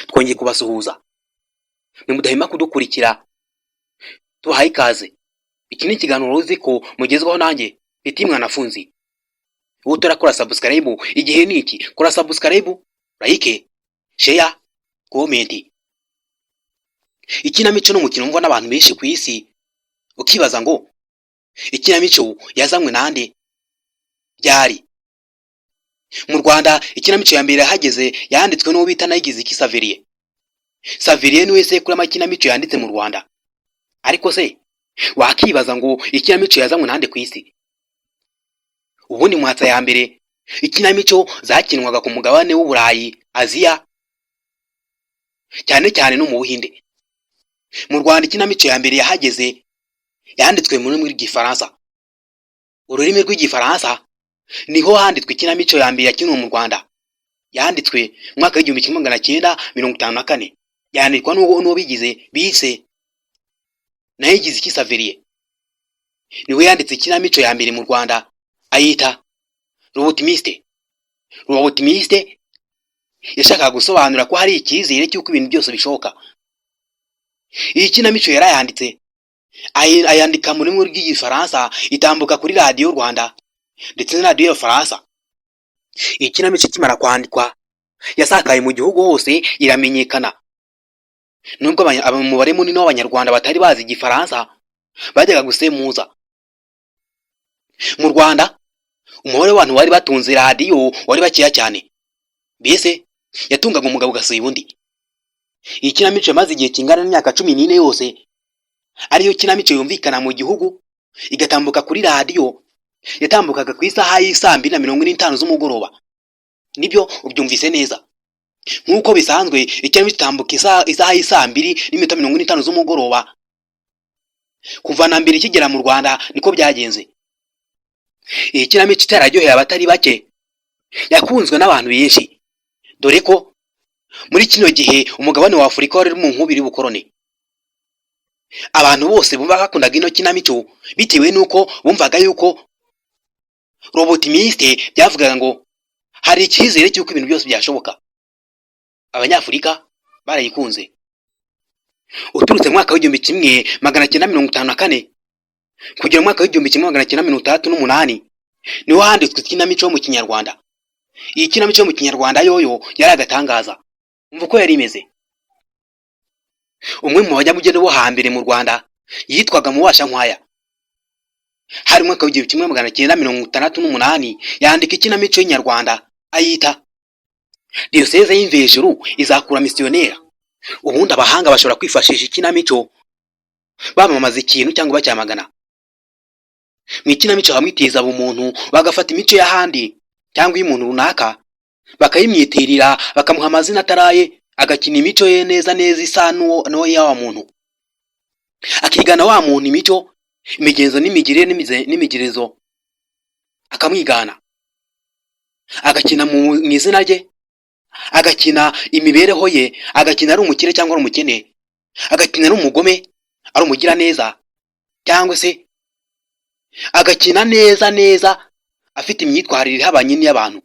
twongeye kubasuhuza nimudahema kudukurikira tubahaye ikaze. Iki ni ikiganiro uzi ko mugezwaho nanjye Petit Mwanafunzi. Ubu turakora subscribe, igihe ni iki: kora subscribe, like, share, comment. Ikinamico n'umukino umvwa n'abantu benshi ku isi, ukibaza ngo ikinamico yazanywe nande ryari? Mu Rwanda ikinamico ya mbere yahageze yanditswe n'uwo bita Nayigiziki Saverien. Saverien niwe sekuru y'amakinamico yanditse mu Rwanda. Ariko se wakibaza ngo ikinamico yazanywe nande ku isi? Ubundi mwatsa ya mbere ikinamico zakinwaga ku mugabane w'Uburayi, Aziya, cyane cyane no mu Buhinde. Mu Rwanda ikinamico ya mbere yahageze yanditswe mu rurimi rw'Igifaransa. Ururimi rw'Igifaransa niho handitswe ikinamico ya mbere yakinwe mu Rwanda. Yanditswe mu mwaka w'igihumbi kimwe magana cyenda mirongo itanu na kane. Yandikwa n'uwo bigize bise Nayigiziki Saverien. Niwe yanditse ikinamico ya mbere mu Rwanda, ayita L'Optimiste. L'Optimiste yashakaga gusobanura ko hari icyizere cy'uko ibintu byose bishoboka. Iyi kinamico yarayanditse ayandika mu rurimi rw'Igifaransa, itambuka kuri radiyo Rwanda ndetse na radiyo Faransa. Iyi kinamico kimara kwandikwa yasakaye mu gihugu hose, iramenyekana. Nubwo umubare munini w'Abanyarwanda batari bazi Igifaransa bajyaga gusemuza. Mu Rwanda umubare w'abantu bari batunze radiyo wari bakeya cyane. Mbese yatungaga umugabo ugasiba undi. Iyi kinamico yamaze igihe kingana n'imyaka 14 yose ariyo kinamico yumvikana mu gihugu, igatambuka kuri radiyo. Yatambukaga ku isaha y'isa 2:45 z'umugoroba. Nibyo ubyumvise neza. Nkuko bisanzwe ikinamico itambuka isaha y'isa 2:45 z'umugoroba. Kuva na mbere kigera mu Rwanda niko byagenze. Iyi kinamico itararyoheye abatari bake, yakunzwe n'abantu benshi, dore ko muri kino gihe umugabane wa Afurika wari mu nkubiri y'ubukoroni. Abantu bose bumva bakundaga ino kinamico bitewe nuko bumvaga yuko L'Optimiste byavugaga ngo hari icyizere cy'uko ibintu byose byashoboka. Abanyafurika barayikunze. Uturutse mu mwaka w'igihumbi kimwe magana cyenda mirongo itanu na kane kugera mu mwaka w'igihumbi kimwe magana cyenda mirongo itandatu n'umunani niho handitswe ikinamico yo mu Kinyarwanda. Iyi kinamico yo mu Kinyarwanda yoyo yari agatangaza. Umva uko yari imeze. Umwe mu banyabugeni bo hambere mu Rwanda yitwaga Mubashankwaya. Hari mu mwaka w'igihumbi kimwe magana cyenda mirongo itandatu n'umunani yandika ikinamico y'Inyarwanda ayita Diyoseze y'Imvejuru izakura misiyonera. Ubundi abahanga bashobora kwifashisha ikinamico bamamaza ikintu cyangwa bacyamagana. Mu ikinamico bamwitiza umuntu, bagafata imico y'ahandi cyangwa y'umuntu runaka bakayimyitirira, bakamuha amazina ataraye, agakina imico ye neza neza isa no ya muntu. Akigana wa muntu imico, imigenzo n'imigirire n'imigerezo akamwigana. Agakina mu izina rye, agakina imibereho ye, agakina ari umukire cyangwa ari umukene, agakina ari umugome, ari umugira neza, cyangwa se agakina neza neza afite imyitwarire ihabanye n'iy'abantu.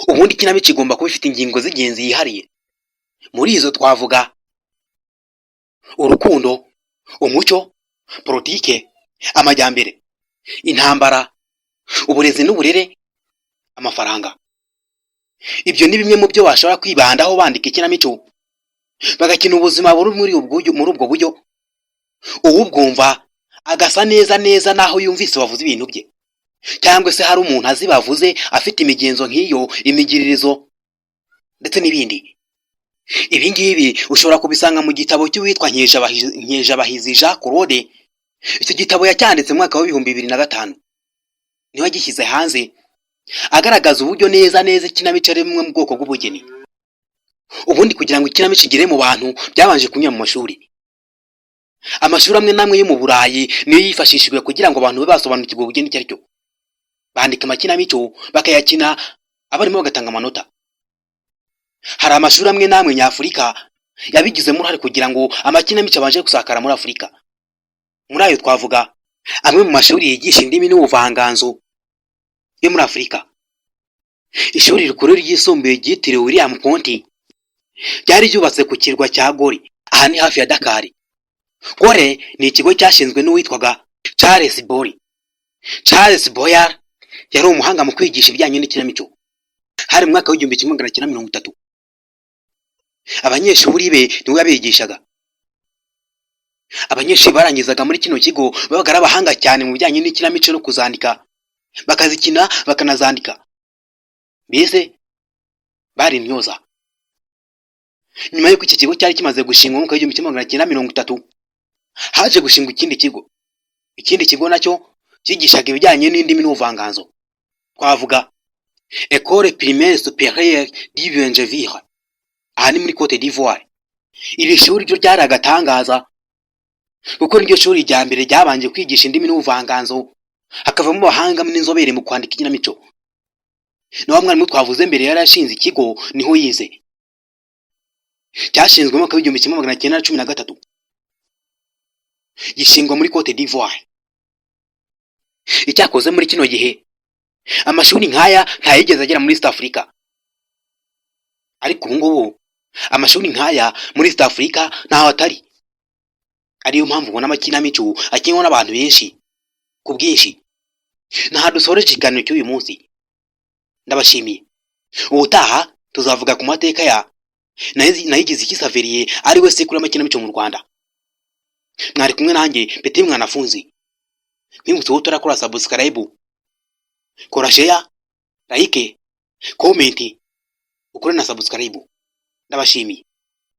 Ubundi ikinamico igomba kuba ifite ingingo z'ingenzi yihariye. Muri izo twavuga urukundo, umuco, politike, amajyambere, intambara, uburezi n'uburere, amafaranga. Ibyo ni bimwe mu byo bashobora kwibandaho bandika ikinamico, bagakina ubuzima buri muri ubwo buryo. Uwubwumva agasa neza neza naho yumvise bavuze ibintu bye, cyangwa se hari umuntu azi bavuze afite imigenzo nk'iyo, imigiririzo ndetse n'ibindi. Ibi ngibi ushobora kubisanga mu gitabo cy'uwitwa Nkejabahizi Jean Claude. Icyo gitabo yacyanditse mu mwaka wa 2005. Niho agishyize hanze agaragaza uburyo neza neza ikinamico ari bimwe mu bwoko bw'ubugeni. Ubundi kugira ngo ikinamico igere mu bantu byabanje kunyura mu mashuri. Amashuri amwe namwe yo mu Burayi niyo yifashishijwe kugira ngo abantu basobanukirwe ubugeni icyo ari cyo. Bandika amakinamico bakayakina, abarimo bagatanga amanota. Hari amashuri amwe namwe nyafurika yabigizemo uruhare kugira ngo amakinamico abanje gusakara muri Afurika. Muri ayo twavuga amwe mu mashuri yigisha indimi n'ubuvanganzo yo muri Afurika. Ishuri rikuru ryisumbuye ryitiriwe William Ponty ryari ryubatse ku kirwa cya Gori, aha ni hafi ya Dakar. Gore ni ikigo cyashinzwe n'uwitwaga Charles Boyer. Charles Boyer yari umuhanga mu kwigisha ibijyanye n'ikinamico. Hari mu mwaka w'igihumbi kimwe magana cyenda mirongo itatu. Abanyeshuri be niwe yabigishaga. Abanyeshuri barangizaga muri kino kigo babaga ari abahanga cyane mu bijyanye n'ikinamico no kuzandika, bakazikina bakanazandika, mbese bari intyoza. Nyuma y'uko iki kigo cyari kimaze gushingwa mu mwaka w'igihumbi kimwe magana cyenda mirongo itatu, haje gushingwa ikindi kigo. Ikindi kigo nacyo cyigishaga ibijyanye n'indimi n'ubuvanganzo, twavuga École Primaire Supérieure d'Ivangeville, aha ni muri Côte d'Ivoire. Iri shuri ryo ryari agatangaza kuko niryo shuri rya mbere ryabanje kwigisha indimi n'ubuvanganzo, hakavamo abahanga n'inzobere mu kwandika ikinamico. Na wa mwarimu twavuze mbere yari ashinze ikigo niho yize. Cyashinzwe mu mwaka w'igihumbi kimwe magana cyenda cumi na gatatu, gishingwa muri Côte d'Ivoire. Icyakoze muri kino gihe amashuri nk'aya ntayigeze agera muri East Africa, ariko ubu ngubu amashuri nk'aya muri East Africa ntaho atari. Ariyo mpamvu ubona amakinamico akinwa n'abantu benshi ku bwinshi. Naha dusoreje ikiganiro cy'uyu munsi, ndabashimiye. Ubutaha tuzavuga ku mateka ya Nayigize iki Saveriye ari we sekuru y'amakinamico mu Rwanda. Mwari kumwe nanjye Petit Mwanafunzi. Nkwibutsa ko turakora subscribe, kora share, like, comment, ukore na subscribe. Ndabashimiye.